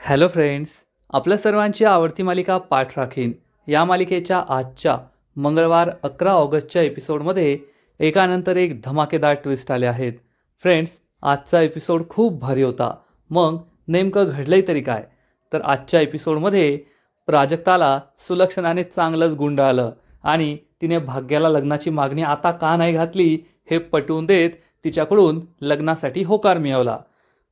Hello friends, आपल्या सर्वांची आवडती मालिका पाठ राखीन या मालिकेच्या आजच्या मंगळवार 11 ऑगस्टच्या एपिसोडमध्ये एकानंतर एक धमाकेदार ट्विस्ट आले आहेत. फ्रेंड्स, आजचा एपिसोड खूप भारी होता. मग नेमकं घडलंय तरी काय? तर आजच्या एपिसोडमध्ये प्राजक्ताला सुलक्षणाने चांगलंच गुंडाळलं आणि तिने भाग्याला लग्नाची मागणी आता का नाही घातली हे पटवून देत तिच्याकडून लग्नासाठी होकार मिळवला.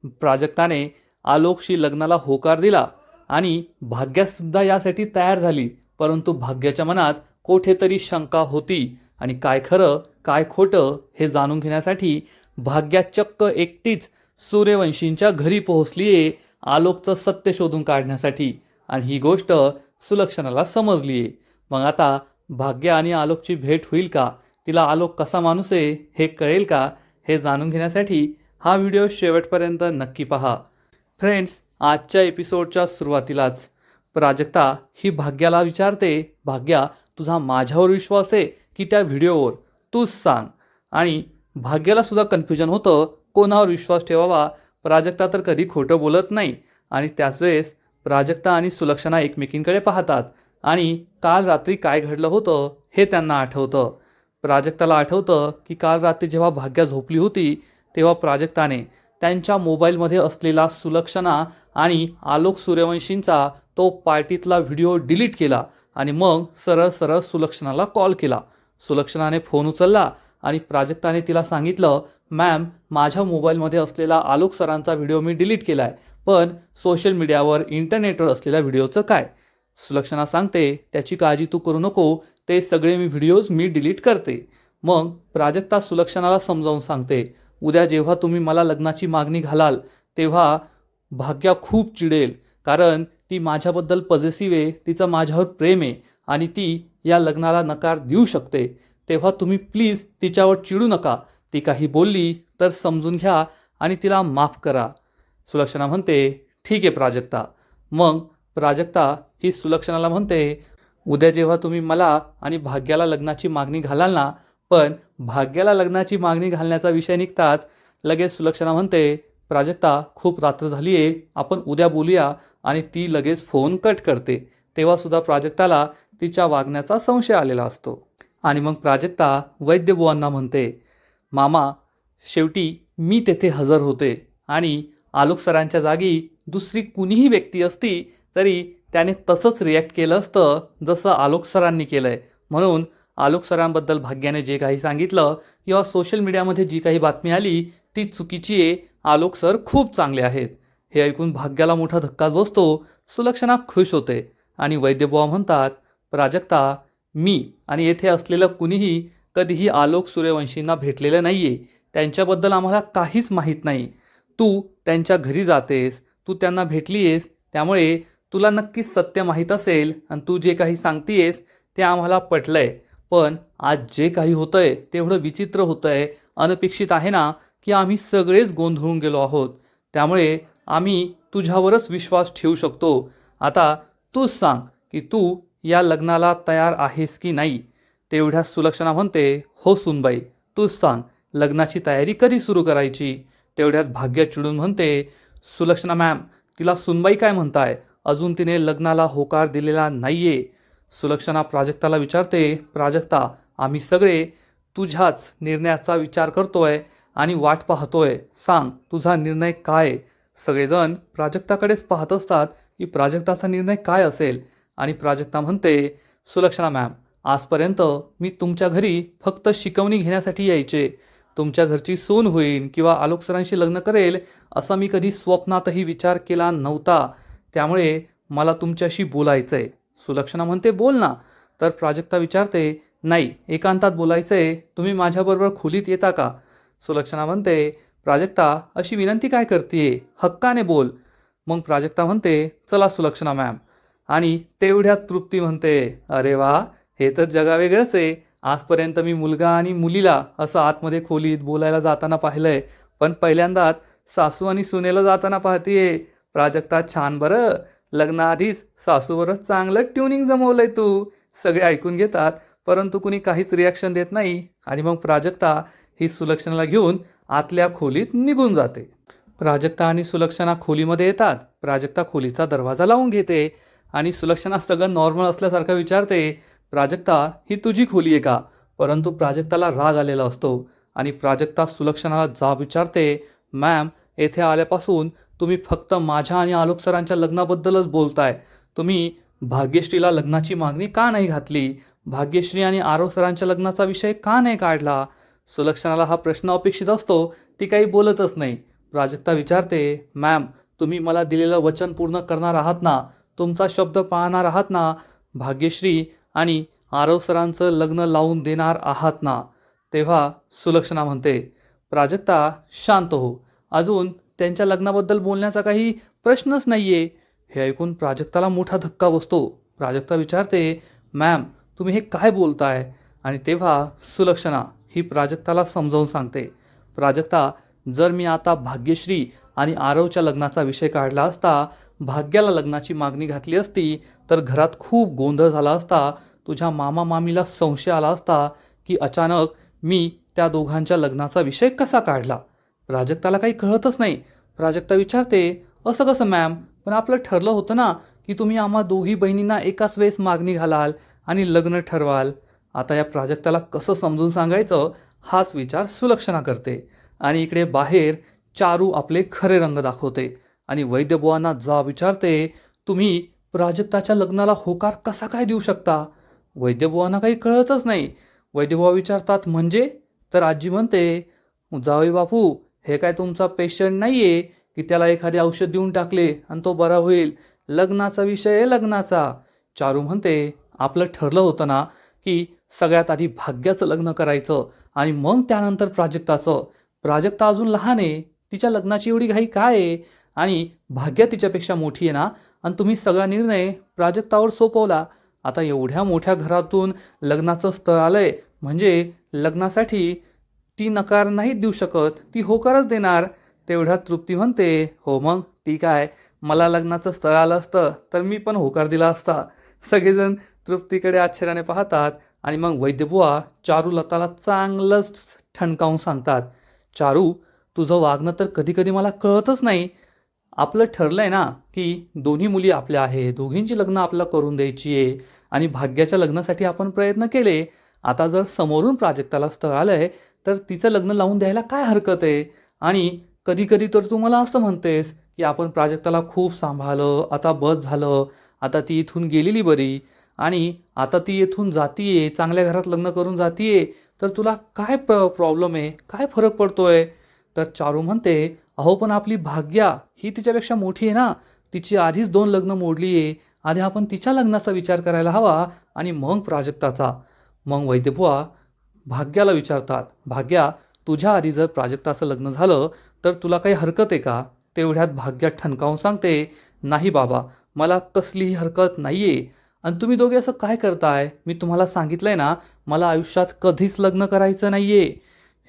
प्राजक्ताने आलोकशी लग्नाला होकार दिला आणि भाग्यासुद्धा यासाठी तयार झाली. परंतु भाग्याच्या मनात कोठेतरी शंका होती आणि काय खरं काय खोटं हे जाणून घेण्यासाठी भाग्या चक्क एकटीच सूर्यवंशींच्या घरी पोहोचलीये आलोकचं सत्य शोधून काढण्यासाठी. आणि ही गोष्ट सुलक्षणाला समजलीये. मग आता भाग्या आणि आलोकची भेट होईल का? तिला आलोक कसा माणूस आहे हे कळेल का? हे जाणून घेण्यासाठी हा व्हिडिओ शेवटपर्यंत नक्की पहा. फ्रेंड्स, आजच्या एपिसोडच्या सुरुवातीलाच प्राजक्ता ही भाग्याला विचारते, भाग्या तुझा माझ्यावर विश्वास आहे की त्या व्हिडिओवर? तूच सांग. आणि भाग्याला सुद्धा कन्फ्युजन होतं कोणावर विश्वास ठेवावा. प्राजक्ता तर कधी खोटं बोलत नाही. आणि त्याच वेळेस प्राजक्ता आणि सुलक्षणा एकमेकींकडे पाहतात आणि काल रात्री काय घडलं होतं हे त्यांना आठवतं. प्राजक्ताला आठवतं की काल रात्री जेव्हा भाग्या झोपली होती तेव्हा प्राजक्ताने त्यांच्या मोबाईलमध्ये असलेला सुलक्षणा आणि आलोक सूर्यवंशींचा तो पार्टीतला व्हिडिओ डिलीट केला आणि मग सरळ सरळ सुलक्षणाला कॉल केला. सुलक्षणाने फोन उचलला आणि प्राजक्ताने तिला सांगितलं, मॅम माझ्या मोबाईलमध्ये असलेला आलोक सरांचा व्हिडिओ मी डिलीट केला आहे, पण सोशल मीडियावर इंटरनेटवर असलेल्या व्हिडिओचं काय? सुलक्षणा सांगते, त्याची काळजी तू करू नको, ते सगळे व्हिडिओज मी डिलीट करते. मग प्राजक्ता सुलक्षणाला समजावून सांगते, उद्या जेव्हा तुम्ही मला लग्नाची मागणी घालाल तेव्हा भाग्या खूप चिडेल, कारण ती माझ्याबद्दल पॉझिटिव्ह आहे, तिचं माझ्यावर प्रेम आहे आणि ती या लग्नाला नकार देऊ शकते. तेव्हा तुम्ही प्लीज तिच्यावर चिडू नका. ती काही बोलली तर समजून घ्या आणि तिला माफ करा. सुलक्षणा म्हणते, ठीक आहे प्राजक्ता. मग प्राजक्ता ही सुलक्षणाला म्हणते, उद्या जेव्हा तुम्ही मला आणि भाग्याला लग्नाची मागणी घालाल ना, पण भाग्याला लग्नाची मागणी घालण्याचा विषय निघताच लगेच सुलक्षणा म्हणते, प्राजक्ता खूप रात्र झाली आहे, आपण उद्या बोलूया. आणि ती लगेच फोन कट करते. तेव्हासुद्धा प्राजक्ताला तिच्या वागण्याचा संशय आलेला असतो. आणि मग प्राजक्ता वैद्यबुवांना म्हणते, मामा शेवटी मी तेथे हजर होते आणि आलोक सरांच्या जागी दुसरी कुणीही व्यक्ती असती तरी त्याने तसंच रिॲक्ट केलं असतं जसं आलोक सरांनी केलं आहे. म्हणून आलोक सरांबद्दल भाग्याने जे काही सांगितलं किंवा सोशल मीडियामध्ये जी काही बातमी आली ती चुकीची आहे. आलोक सर खूप चांगले आहेत. हे ऐकून भाग्याला मोठा धक्काच बसतो. सुलक्षणा खुश होते आणि वैद्यबुवा म्हणतात, प्राजक्ता मी आणि येथे असलेलं कुणीही कधीही आलोक सूर्यवंशींना भेटलेलं नाही आहे. त्यांच्याबद्दल आम्हाला काहीच माहीत नाही. तू त्यांच्या घरी जातेस, तू त्यांना भेटली आहेस, त्यामुळे तुला नक्कीच सत्य माहीत असेल आणि तू जे काही सांगतीयेस ते आम्हाला पटलं आहे. पण आज जे काही होतं आहे तेवढं विचित्र होतं आहे, अनपेक्षित आहे ना, की आम्ही सगळेच गोंधळून गेलो आहोत. त्यामुळे आम्ही तुझ्यावरच विश्वास ठेवू शकतो. आता तूच सांग की तू या लग्नाला तयार आहेस की नाही? तेवढ्या सुलक्षणा म्हणते, हो सुनबाई, तूच सांग लग्नाची तयारी कधी सुरू करायची? तेवढ्यात भाग्य चिडून म्हणते, सुलक्षणा मॅम, तिला सुनबाई काय म्हणताय? अजून तिने लग्नाला होकार दिलेला नाहीये. सुलक्षणा प्राजक्ताला विचारते, प्राजक्ता आम्ही सगळे तुझ्याच निर्णयाचा विचार करतोय आणि वाट पाहतोय. सांग तुझा निर्णय काय? सगळेजण प्राजक्ताकडेच पाहत असतात की प्राजक्ताचा निर्णय काय असेल. आणि प्राजक्ता म्हणते, सुलक्षणा मॅम, आजपर्यंत मी तुमच्या घरी फक्त शिकवणी घेण्यासाठी यायचे. तुमच्या घरची सून होईन किंवा आलोक सरांशी लग्न करेल असा मी कधी स्वप्नातही विचार केला नव्हता. त्यामुळे मला तुमच्याशी बोलायचं आहे. सुलक्षणा म्हणते, बोल ना. तर प्राजक्ता विचारते, नाही एकांतात बोलायचं आहे, तुम्ही माझ्याबरोबर खोलीत येता का? सुलक्षणा म्हणते, प्राजक्ता अशी विनंती काय करते, हक्काने बोल. मग प्राजक्ता म्हणते, चला सुलक्षणा मॅम. आणि तेवढ्यात तृप्ती म्हणते, अरे वा, हे तर जगावेगळंच आहे. आजपर्यंत मी मुलगा आणि मुलीला असं आतमध्ये खोलीत बोलायला जाताना पाहिलंय, पण पहिल्यांदाच सासू आणि सुनेला जाताना पाहतीये. प्राजक्ता छान बरं, लग्नाआधीच सासूवरच चांगलं ट्युनिंग जमवलंय तू. सगळे ऐकून घेतात परंतु कुणी काहीच रिॲक्शन देत नाही. आणि मग प्राजक्ता ही सुलक्षणाला घेऊन आतल्या खोलीत निघून जाते. प्राजक्ता आणि सुलक्षणा खोलीमध्ये येतात. प्राजक्ता खोलीचा दरवाजा लावून घेते आणि सुलक्षणा सगळं नॉर्मल असल्यासारखं विचारते, प्राजक्ता ही तुझी खोली आहे का? परंतु प्राजक्ताला राग आलेला असतो आणि प्राजक्ता सुलक्षणाला जाब विचारते, मॅम येथे आल्यापासून तुम्ही फक्त माझ्या आणि आलोक सरांच्या लग्नाबद्दलच बोलताय. तुम्ही भाग्यश्रीला लग्नाची मागणी का नाही घातली? भाग्यश्री आणि आरव सरांच्या लग्नाचा विषय का नाही काढला? सुलक्षणाला हा प्रश्न अपेक्षित असतो, ती काही बोलतच नाही. प्राजक्ता विचारते, मॅम तुम्ही मला दिलेलं वचन पूर्ण करणार आहात ना? तुमचा शब्द पाळणार आहात ना? भाग्यश्री आणि आरव सरांचं लग्न लावून देणार आहात ना? तेव्हा सुलक्षणा म्हणते, प्राजक्ता शांत हो, अजून त्यांच्या लग्नाबद्दल बोलण्याचा काही प्रश्नच नाही आहे. हे ऐकून प्राजक्ताला मोठा धक्का बसतो. प्राजक्ता विचारते, मॅम तुम्ही हे काय बोलताय? आणि तेव्हा सुलक्षणा ही प्राजक्ताला समजावून सांगते, प्राजक्ता जर मी आता भाग्यश्री आणि आरवच्या लग्नाचा विषय काढला असता, भाग्याला लग्नाची मागणी घातली असती, तर घरात खूप गोंधळ झाला असता. तुझ्या मामा मामीला संशय आला असता की अचानक मी त्या दोघांच्या लग्नाचा विषय कसा काढला. प्राजक्ताला काही कळतच नाही. प्राजक्ता विचारते, असं कसं मॅम? पण आपलं ठरलं होतं ना की तुम्ही आम्हा दोघी बहिणींना एकाच वेळेस मागणी घालाल आणि लग्न ठरवाल. आता या प्राजक्ताला कसं समजून सांगायचं हाच विचार सुलक्षणा करते. आणि इकडे बाहेर चारू आपले खरे रंग दाखवते आणि वैद्यबुवांना जा विचारते, तुम्ही प्राजक्ताच्या लग्नाला होकार कसा काय देऊ शकता? वैद्यबुवांना काही कळतच नाही. वैद्यबुवा विचारतात, म्हणजे? तर आजी म्हणते, जावई बापू हे काय तुमचा पेशंट नाही आहे की त्याला एखादे औषध देऊन टाकले आणि तो बरा होईल. लग्नाचा विषय आहे लग्नाचा. चारू म्हणते, आपलं ठरलं होतं ना की सगळ्यात आधी भाग्याचं लग्न करायचं आणि मग त्यानंतर प्राजक्ताचं. प्राजक्ता अजून लहान आहे, तिच्या लग्नाची एवढी घाई काय आहे? आणि भाग्या तिच्यापेक्षा मोठी आहे ना, आणि तुम्ही सगळा निर्णय प्राजक्तावर सोपवला. आता एवढ्या मोठ्या घरातून लग्नाचं स्थळ आलंय म्हणजे लग्नासाठी ती नकार नाही देऊ शकत, ती होकारच देणार. तेवढ्यात तृप्ती म्हणते, हो मग ती काय, मला लग्नाचं स्थळ आलं असतं तर मी पण होकार दिला असता. सगळेजण तृप्तीकडे आश्चर्याने पाहतात आणि मग वैद्यबुवा चारुलताला चांगलंच ठणकावून सांगतात, चारू तुझं वागणं तर कधी कधी मला कळतच नाही. आपलं ठरलंय ना की दोन्ही मुली आपल्या आहे, दोघींची लग्न आपल्याला करून द्यायची आहे आणि भाग्याच्या लग्नासाठी आपण प्रयत्न केले. आता जर समोरून प्राजक्ताला स्थळ आलंय तर तिचं लग्न लावून द्यायला काय हरकत आहे? आणि कधी कधी तर तू मला असं म्हणतेस की आपण प्राजक्ताला खूप सांभाळलं, आता बस झालं, आता ती इथून गेलेली बरी आणि आता ती इथून जातीये, चांगल्या घरात लग्न करून जातीये, तर तुला काय प्रॉब्लेम आहे, काय फरक पडतोय? तर चारू म्हणते, अहो पण आपली भाग्या ही तिच्यापेक्षा मोठी आहे ना, तिची आधीच 2 लग्न मोडली आहे. आधी आपण तिच्या लग्नाचा विचार करायला हवा आणि मग प्राजक्ताचा. मग वैद्यबुवा भाग्याला विचारतात, भाग्या तुझ्या आधी जर प्राजक्ताचं लग्न झालं तर तुला काही हरकत आहे का? तेवढ्यात भाग्या ठणकावून सांगते, नाही बाबा मला कसलीही हरकत नाही आहे. आणि तुम्ही दोघे असं काय करताय? मी तुम्हाला सांगितलंय ना मला आयुष्यात कधीच लग्न करायचं नाही आहे.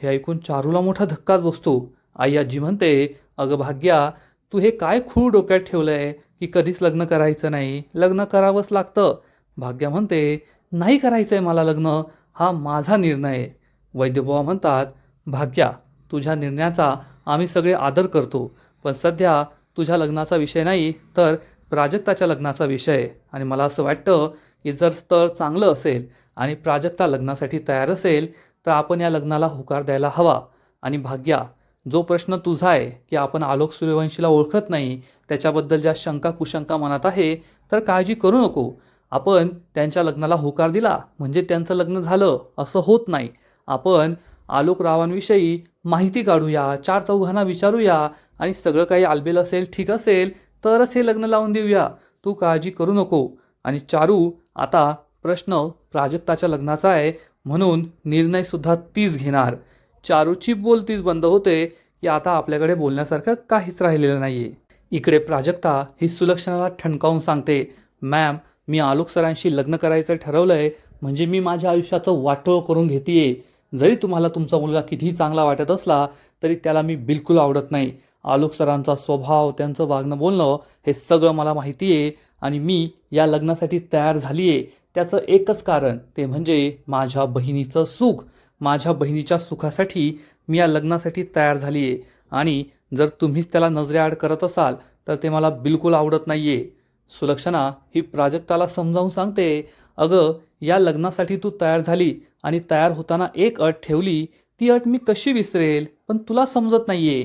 हे ऐकून चारूला मोठा धक्काच बसतो. आई आजी म्हणते, अगं भाग्या तू हे काय खूळ डोक्यात ठेवलं आहे की कधीच लग्न करायचं नाही, लग्न करावंच लागतं. भाग्या म्हणते, नाही करायचं आहे मला लग्न, हा माझा निर्णय आहे. वैद्यबुवा म्हणतात, भाग्या तुझ्या निर्णयाचा आम्ही सगळे आदर करतो, पण सध्या तुझ्या लग्नाचा विषय नाही तर प्राजक्ताच्या लग्नाचा विषय आहे. आणि मला असं वाटतं की जर स्थळ चांगलं असेल आणि प्राजक्ता लग्नासाठी तयार असेल तर आपण या लग्नाला होकार द्यायला हवा. आणि भाग्या जो प्रश्न तुझा आहे की आपण आलोक सूर्यवंशीला ओळखत नाही, त्याच्याबद्दल ज्या शंका कुशंका मनात आहे, तर काळजी करू नको. आपण त्यांच्या लग्नाला होकार दिला म्हणजे त्यांचं लग्न झालं असं होत नाही. आपण आलोक रावांविषयी माहिती काढूया, 4 चौघांना विचारूया आणि सगळं काही आलबेल असेल, ठीक असेल तरच हे लग्न लावून देऊया. तू काळजी करू नको. आणि चारू आता प्रश्न प्राजक्ताच्या लग्नाचा आहे म्हणून निर्णयसुद्धा तीच घेणार. चारूची बोलतीच बंद होते की आता आपल्याकडे बोलण्यासारखं काहीच राहिलेलं नाही आहे. इकडे प्राजक्ता ही सुलक्षणाला ठणकावून सांगते, मॅम मी आलोक सरांशी लग्न करायचं ठरवलं आहे म्हणजे मी माझ्या आयुष्याचं वाटोळं करून घेते. जरी तुम्हाला तुमचा मुलगा कितीही चांगला वाटत असला तरी त्याला मी बिलकुल आवडत नाही. आलोक सरांचा स्वभाव, त्यांचं वागणं बोलणं हे सगळं मला माहिती आहे आणि मी या लग्नासाठी तयार झाली आहे. त्याचं एकच कारण ते म्हणजे माझ्या बहिणीचं सुख. माझ्या बहिणीच्या सुखासाठी मी या लग्नासाठी तयार झाली आहे. आणि जर तुम्हीच त्याला नजरेआड करत असाल तर ते मला बिलकुल आवडत नाही आहे. सुलक्षणा ही प्राजक्ताला समजावून सांगते, अगं या लग्नासाठी तू तयार झाली आणि तयार होताना एक अट ठेवली, ती अट मी कशी विसरेल? पण तुला समजत नाही आहे.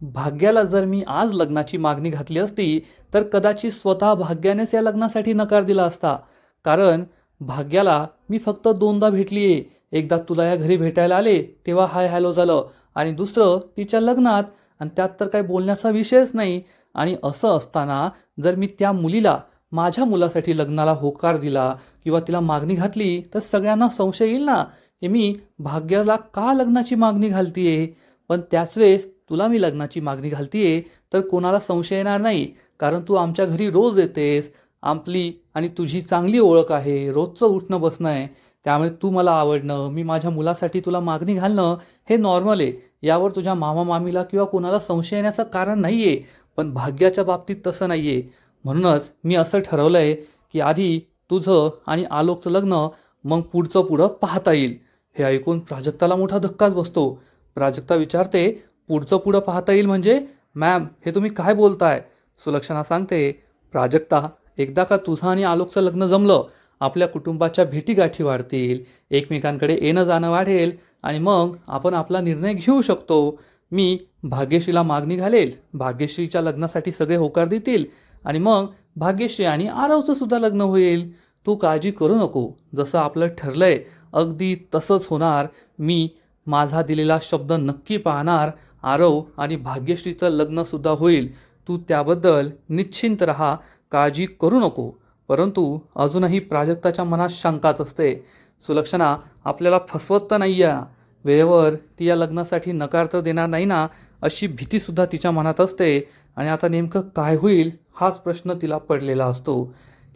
भाग्याला जर मी आज लग्नाची मागणी घातली असती तर कदाचित स्वतः भाग्यानेच या लग्नासाठी नकार दिला असता. कारण भाग्याला मी फक्त दोनदा भेटली आहे. एकदा तुला या घरी भेटायला आले तेव्हा हाय हॅलो झालं आणि दुसरं तिच्या लग्नात, आणि त्यात तर काही बोलण्याचा विषयच नाही. आणि असं असताना जर मी त्या मुलीला माझ्या मुलासाठी लग्नाला होकार दिला किंवा तिला मागणी घातली तर सगळ्यांना संशय येईल ना, हे मी भाग्याला का लग्नाची मागणी घालतीये. पण त्याच वेळेस तुला मी लग्नाची मागणी घालतीये तर कोणाला संशय येणार नाही, कारण तू आमच्या घरी रोज येतेस. आपली आणि तुझी चांगली ओळख आहे, रोजचं उठणं बसणं आहे. त्यामुळे तू मला आवडणं, मी माझ्या मुलासाठी तुला मागणी घालणं हे नॉर्मल आहे. यावर तुझ्या मामा मामीला किंवा कोणाला संशय येण्याचं कारण नाही आहे. पण भाग्याच्या बाबतीत तसं नाही आहे. म्हणूनच मी असं ठरवलं आहे की आधी तुझं आणि आलोकचं लग्न, मग पुढचं पुढं पाहता येईल. हे ऐकून प्राजक्ताला मोठा धक्काच बसतो. प्राजक्ता विचारते, पुढचं पुढं पाहता येईल म्हणजे? मॅम, हे तुम्ही काय बोलताय? सुलक्षणा सांगते, प्राजक्ता, एकदा का तुझं आणि आलोकचं लग्न जमलं, आपल्या कुटुंबाच्या भेटीगाठी वाढतील, एकमेकांकडे येणं जाणं वाढेल आणि मग आपण आपला निर्णय घेऊ शकतो. मी भाग्यश्रीला मागणी घालेल, भाग्यश्रीच्या लग्नासाठी सगळे होकार देतील आणि मग भाग्यश्री आणि आरवचं सुद्धा लग्न होईल. तू काळजी करू नको, जसं आपलं ठरलंय अगदी तसंच होणार. मी माझा दिलेला शब्द नक्की पाळणार. आरव आणि भाग्यश्रीचं लग्नसुद्धा होईल. तू त्याबद्दल निश्चिंत राहा, काळजी करू नको. परंतु अजूनही प्राजक्ताच्या मनात शंकाच असते. सुलक्षणा आपल्याला फसवत तर नाही आहे, वेळेवर ती या लग्नासाठी नकार तर देणार नाही ना, अशी भीतीसुद्धा तिच्या मनात असते. आणि आता नेमकं काय होईल हाच प्रश्न तिला पडलेला असतो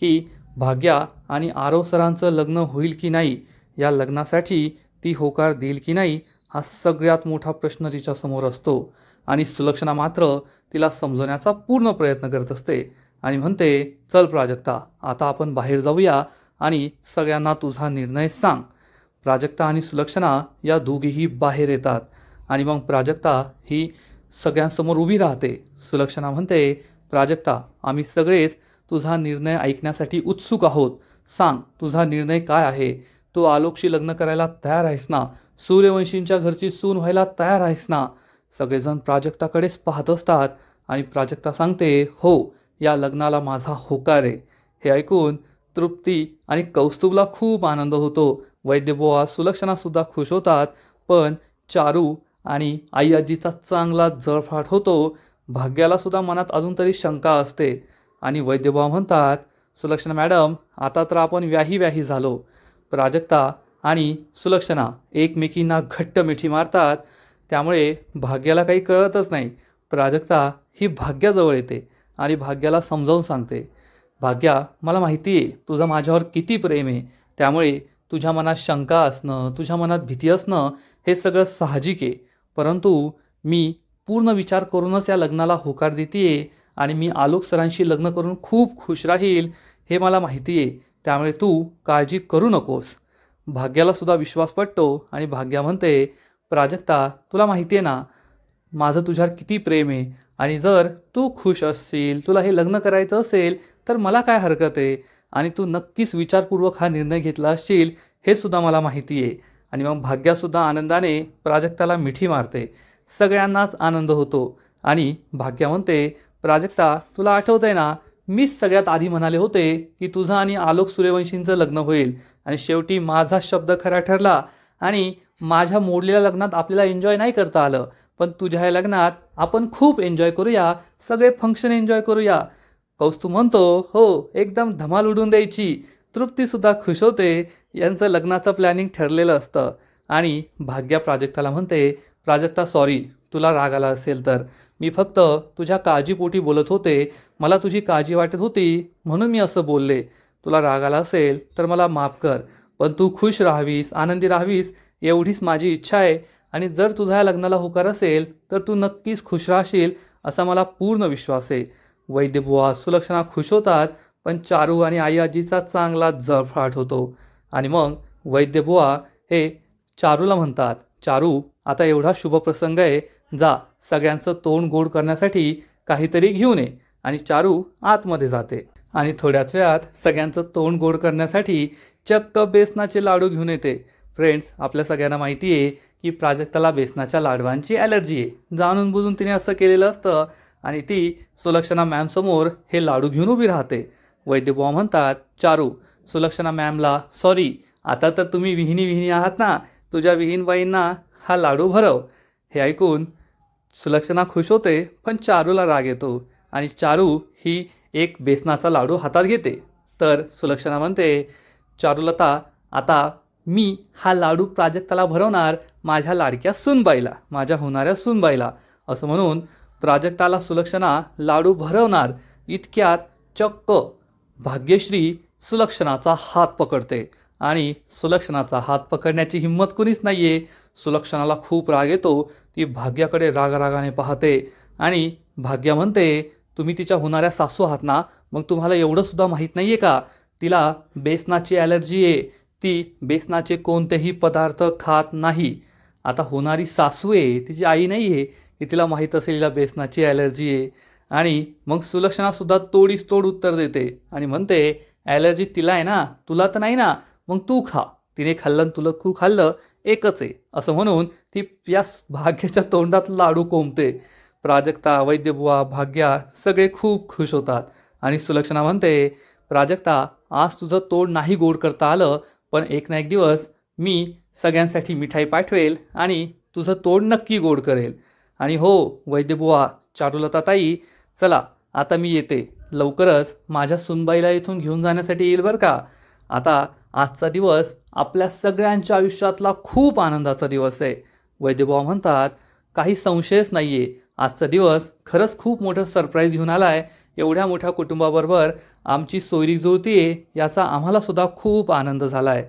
की भाग्या आणि आरव सरांचं लग्न होईल की नाही, या लग्नासाठी ती होकार देईल की नाही, हा सगळ्यात मोठा प्रश्न तिच्यासमोर असतो. आणि सुलक्षणा मात्र तिला समजवण्याचा पूर्ण प्रयत्न करत असते आणि म्हणते, चल प्राजक्ता, आता आपण बाहेर जाऊया आणि सगळ्यांना तुझा निर्णय सांग. प्राजक्ता आणि सुलक्षणा या दोघीही बाहेर येतात आणि मग प्राजक्ता ही सगळ्यांसमोर उभी राहते. सुलक्षणा म्हणते, प्राजक्ता, आम्ही सगळेच तुझा निर्णय ऐकण्यासाठी उत्सुक आहोत. सांग, तुझा निर्णय काय आहे? तू आलोकशी लग्न करायला तयार आहेस ना? सूर्यवंशींच्या घरची सून व्हायला तयार आहेस ना? सगळेजण प्राजक्ताकडेच पाहत असतात आणि प्राजक्ता सांगते, हो, या लग्नाला माझा होकार आहे. हे ऐकून तृप्ती आणि कौस्तुभला खूप आनंद होतो. वैद्यबुवा सुलक्षणासुद्धा खुश होतात. पण चारू आणि आई आजीचा चांगला जळफाट होतो. भाग्याला सुद्धा मनात अजून तरी शंका असते आणि वैद्यबुवा म्हणतात, सुलक्षणा मॅडम, आता तर आपण व्याही झालो. प्राजक्ता आणि सुलक्षणा एकमेकींना घट्ट मिठी मारतात. त्यामुळे भाग्याला काही कळतच नाही. प्राजक्ता ही भाग्याजवळ येते आणि भाग्याला समजावून सांगते, भाग्या, मला माहिती आहे तुझं माझ्यावर किती प्रेम आहे. त्यामुळे तुझ्या मनात शंका असणं, तुझ्या मनात भीती असणं हे सगळं साहजिक आहे. परंतु मी पूर्ण विचार करूनच या लग्नाला होकार देते आणि मी आलोक सरांशी लग्न करून खूप खुश राहील, हे मला माहिती आहे. त्यामुळे तू काळजी करू नकोस. भाग्याला सुद्धा विश्वास पटतो आणि भाग्या म्हणते, प्राजक्ता, तुला माहिती आहे ना माझं तुझ्यावर किती प्रेम आहे, आणि जर तू खुश असशील, तुला हे लग्न करायचं असेल तर मला काय हरकत आहे, आणि तू नक्कीच विचारपूर्वक हा निर्णय घेतला असशील हे सुद्धा मला माहिती आहे. आणि मग भाग्यासुद्धा आनंदाने प्राजक्ताला मिठी मारते. सगळ्यांनाच आनंद होतो आणि भाग्या म्हणते, प्राजक्ता, तुला आठवतं आहे ना, मीच सगळ्यात आधी म्हणाले होते की तुझं आणि आलोक सूर्यवंशींचं लग्न होईल, आणि शेवटी माझा शब्द खरा ठरला आणि माझ्या मोडलेल्या लग्नात आपल्याला एन्जॉय नाही करता आलं, पण तुझ्या या लग्नात आपण खूप एन्जॉय करूया, सगळे फंक्शन एन्जॉय करूया. कौस्तुभ म्हणतो, हो, एकदम धमाल उडून द्यायची. तृप्तीसुद्धा खुश होते. यांचं लग्नाचं प्लॅनिंग ठरलेलं असतं. आणि भाग्या प्राजक्ताला म्हणते, प्राजक्ता, सॉरी, तुला राग आला असेल तर. मी फक्त तुझ्या काळजीपोटी बोलत होते. मला तुझी काळजी वाटत होती म्हणून मी असं बोलले. तुला राग आला असेल तर मला माफ कर. पण तू खुश राहावीस, आनंदी राहावीस एवढीच माझी इच्छा आहे. आणि जर तुझ्या लग्नाला होकार असेल तर तू नक्कीच खुश राहशील असा मला पूर्ण विश्वास आहे. वैद्यबुवा सुलक्षणा खुश होतात, पण चारू आणि आई आजीचा चांगला जळफाट होतो. आणि मग वैद्यबुवा हे चारूला म्हणतात, चारू, आता एवढा शुभप्रसंग आहे, जा सगळ्यांचं तोंड गोड करण्यासाठी काहीतरी घेऊन ये. आणि चारू आतमध्ये जाते आणि थोड्याच वेळात सगळ्यांचं तोंड गोड करण्यासाठी चक्क बेसनाचे लाडू घेऊन येते. फ्रेंड्स, आपल्या सगळ्यांना माहिती आहे की प्राजक्ताला बेसनाच्या लाडवांची ॲलर्जी आहे. जाणून बुजून तिने असं केलेलं असतं आणि ती सुलक्षणा मॅमसमोर हे लाडू घेऊन उभी राहते. वैद्यबुवा म्हणतात, चारू, सुलक्षणा मॅमला सॉरी, आता तर तुम्ही विहिणी आहात ना, तुझ्या विहीनबाईंना हा लाडू भरव. हे ऐकून सुलक्षणा खुश होते, पण चारूला राग येतो आणि चारू ही एक बेसनाचा लाडू हातात घेते. तर सुलक्षणा म्हणते, चारुलता, आता मी हा लाडू प्राजक्ताला भरवणार, माझ्या लाडक्या सूनबाईला, माझ्या होणाऱ्या सूनबाईला. असं म्हणून प्राजक्ताला सुलक्षणा लाडू भरवणार इतक्यात चक्क भाग्यश्री सुलक्षणाचा हात पकडते आणि सुलक्षणाचा हात पकडण्याची हिंमत कुणीच नाही आहे. सुलक्षणाला खूप राग येतो. ती भाग्याकडे रागाने पाहते आणि भाग्या म्हणते, तुम्ही तिच्या होणाऱ्या सासू आहात ना, मग तुम्हाला एवढंसुद्धा माहीत नाही आहे का, तिला बेसनाची ॲलर्जी आहे, ती बेसनाचे कोणतेही पदार्थ खात नाही. आता होणारी सासू आहे, तिची आई नाही आहे की तिला माहीत असेल हिला बेसनाची ॲलर्जी आहे. आणि मग सुलक्षणासुद्धा तोडीस तोड उत्तर देते आणि म्हणते, ॲलर्जी तिला आहे ना, तुला तर नाही ना, मग तू खा. तिने खाल्लं तुला तू खाल्लं एकच आहे. असं म्हणून ती या भाग्याच्या तोंडात लाडू कोंबते. प्राजक्ता, वैद्यबुवा, भाग्या सगळे खूप खुश होतात आणि सुलक्षणा म्हणते, प्राजक्ता, आज तुझं तोंड नाही गोड करता आलं, पण एक ना एक दिवस मी सगळ्यांसाठी मिठाई पाठवेल आणि तुझं तोंड नक्की गोड करेल. आणि हो वैद्यबुवा, चारुलताताई, चला आता मी येते, लवकरच माझ्या सुनबाईला इथून घेऊन जाण्यासाठी येईल बरं का. आता आजचा दिवस आपल्या सगळ्यांच्या आयुष्यातला खूप आनंदाचा दिवस आहे. वैद्यबुवा म्हणतात, काही संशयच नाही आहे, आजचा दिवस खरंच खूप मोठं सरप्राईज घेऊन आला आहे. एवढ्या मोठ्या कुटुंबाबरोबर आमची सोयरीक जुळती आहे, याचा आम्हालासुद्धा खूप आनंद झाला आहे.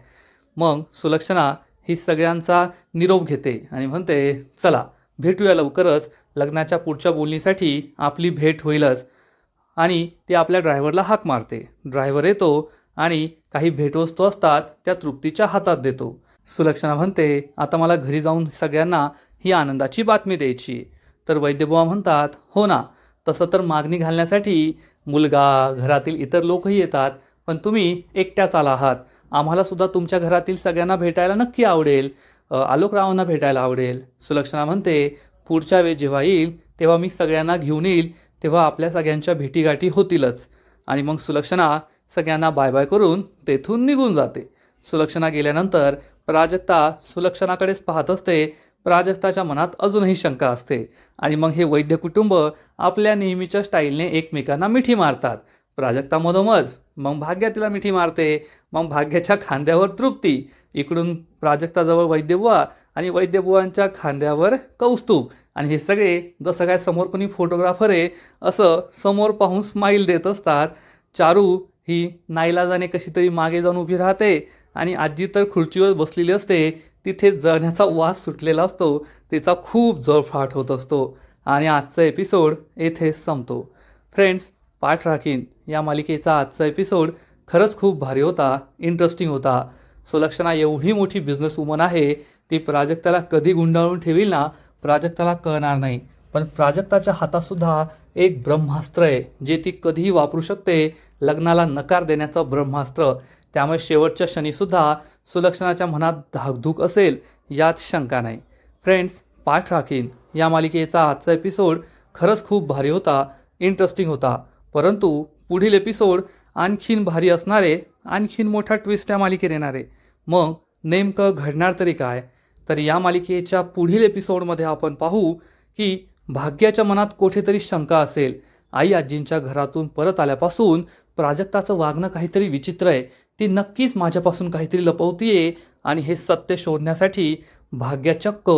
मग सुलक्षणा ही सगळ्यांचा निरोप घेते आणि म्हणते, चला भेटूया लवकरच, लग्नाच्या पुढच्या बोलणीसाठी आपली भेट होईलच. आणि ती आपल्या ड्रायव्हरला हाक मारते. ड्रायव्हर येतो आणि काही भेटवस्तू असतात त्या तृप्तीच्या हातात देतो. सुलक्षणा म्हणते, आता मला घरी जाऊन सगळ्यांना ही आनंदाची बातमी द्यायची. तर वैद्यबुवा म्हणतात, हो ना, तसं तर मागणी घालण्यासाठी मुलगा, घरातील इतर लोकही येतात, पण तुम्ही एकट्याच आला आहात. आम्हालासुद्धा तुमच्या घरातील सगळ्यांना भेटायला नक्की आवडेल, आलोकरावांना भेटायला आवडेल. सुलक्षणा म्हणते, पुढच्या वेळी जेव्हा येईल तेव्हा मी सगळ्यांना घेऊन येईल, तेव्हा आपल्या सगळ्यांच्या भेटीगाठी होतीलच. आणि मग सुलक्षणा सगळ्यांना बाय बाय करून तेथून निघून जाते. सुलक्षणा गेल्यानंतर प्राजक्ता सुलक्षणाकडेच पाहत असते. प्राजक्ताच्या मनात अजूनही शंका असते आणि मग हे वैद्य कुटुंब आपल्या नेहमीच्या स्टाईलने एकमेकांना मिठी मारतात. प्राजक्ता मधोमध, मग भाग्या तिला मिठी मारते, मग भाग्याच्या खांद्यावर तृप्ती, इकडून प्राजक्ताजवळ वैद्यबुवा आणि वैद्यबुवांच्या खांद्यावर कौस्तुभ. आणि हे सगळे जसं काय समोर कोणी फोटोग्राफर आहे असं समोर पाहून स्माईल देत असतात. चारू ही नाईलाजाने कशी तरी मागे जाऊन उभी राहते आणि आजी तर खुर्चीवर बसलेली असते. तिथे जळण्याचा वास सुटलेला असतो, तिचा खूप जळफाट होत असतो. आणि आजचा एपिसोड येथेच संपतो. फ्रेंड्स, पाठ राखीन या मालिकेचा आजचा एपिसोड खरंच खूप भारी होता, इंटरेस्टिंग होता. सुलक्षणा एवढी मोठी बिझनेस वुमन आहे, ती प्राजक्ताला कधी गुंडाळून ठेवील ना, प्राजक्ताला कळणार नाही. पण प्राजक्ताच्या हातातसुद्धा एक ब्रह्मास्त्र आहे, जे ती कधीही वापरू शकते, लग्नाला नकार देण्याचं ब्रह्मास्त्र. त्यामुळे शेवटच्या क्षणीसुद्धा सुलक्षणाच्या मनात धाकधूक असेल यात शंका नाही. फ्रेंड्स, पाठ राखीन या मालिकेचा आजचा एपिसोड खरंच खूप भारी होता, इंटरेस्टिंग होता. परंतु पुढील एपिसोड आणखीन भारी असणारे, आणखीन मोठा ट्विस्ट या मालिकेत येणारे. मग नेमकं घडणार तरी काय? तर या मालिकेच्या पुढील एपिसोडमध्ये आपण पाहू की भाग्याच्या मनात कुठेतरी शंका असेल. आई आजींच्या घरातून परत आल्यापासून प्राजक्ताचं वागणं काहीतरी विचित्र आहे, ती नक्कीच माझ्यापासून काहीतरी लपवतीये आणि हे सत्य शोधण्यासाठी भाग्या चक्क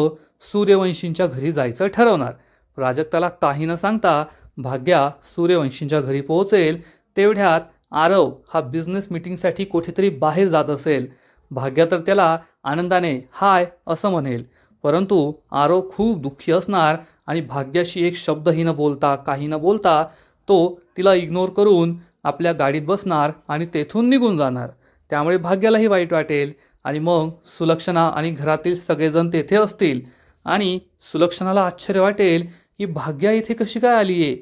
सूर्यवंशींच्या घरी जायचं ठरवणार. प्राजक्ताला काही न सांगता भाग्या सूर्यवंशींच्या घरी पोहोचेल. तेवढ्यात आरव हा बिझनेस मीटिंगसाठी कुठेतरी बाहेर जात असेल. भाग्या तर त्याला आनंदाने हाय असं म्हणेल, परंतु आरव खूप दुःखी असणार आणि भाग्याशी एक शब्दही न बोलता, काही न बोलता तो तिला इग्नोर करून आपल्या गाडीत बसणार आणि तेथून निघून जाणार. त्यामुळे भाग्यालाही वाईट वाटेल आणि मग सुलक्षणा आणि घरातील सगळेजण तेथे असतील आणि सुलक्षणाला आश्चर्य वाटेल की भाग्या इथे कशी काय आली आहे.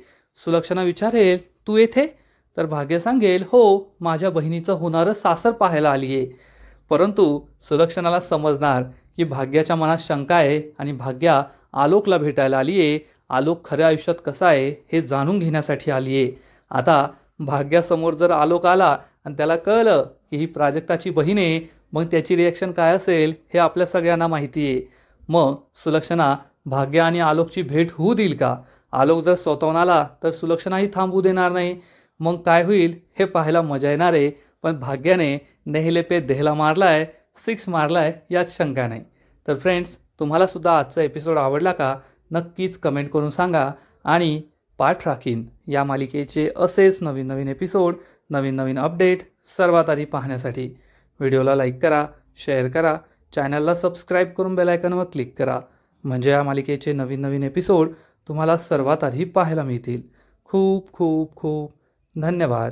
सुलक्षणा विचारेल, तू येथे? तर भाग्य सांगेल, हो, माझ्या बहिणीचं होणारं सासर पाहायला आली आहे. परंतु सुलक्षणाला समजणार की भाग्याच्या मनात शंका आहे आणि भाग्या आलोकला भेटायला आली आहे. आलोक खऱ्या आयुष्यात कसा आहे हे जाणून घेण्यासाठी आली आहे. आता भाग्यासमोर जर आलोक आला आणि त्याला कळलं की ही प्राजक्ताची बहीण आहे, मग त्याची रिॲक्शन काय असेल हे आपल्या सगळ्यांना माहिती आहे. मग सुलक्षणा भाग्य आणि आलोकची भेट होऊ देईल का? आलोक जर स्वतःहून आला तर सुलक्षणाही थांबू देणार नाही. मग काय होईल हे पाहायला मजा येणार आहे. पण भाग्याने नेहिले पे देहला मारलाय, सिक्स मारलाय यात शंका नाही. तर फ्रेंड्स, तुम्हाला सुद्धा आजचा एपिसोड आवडला का? नक्कीच कमेंट करून सांगा. आणि पाठ राखीन या मालिकेचे असेच नवीन नवीन एपिसोड, नवीन नवीन अपडेट सर्वात आधी पाहण्यासाठी व्हिडिओला लाईक करा, शेअर करा, चॅनलला सबस्क्राईब करून बेल आयकॉनवर क्लिक करा. म्हणजे या मालिकेचे नवीन नवीन एपिसोड तुम्हाला सर्वात आधी पाहायला मिळतील. खूप खूप खूप धन्यवाद.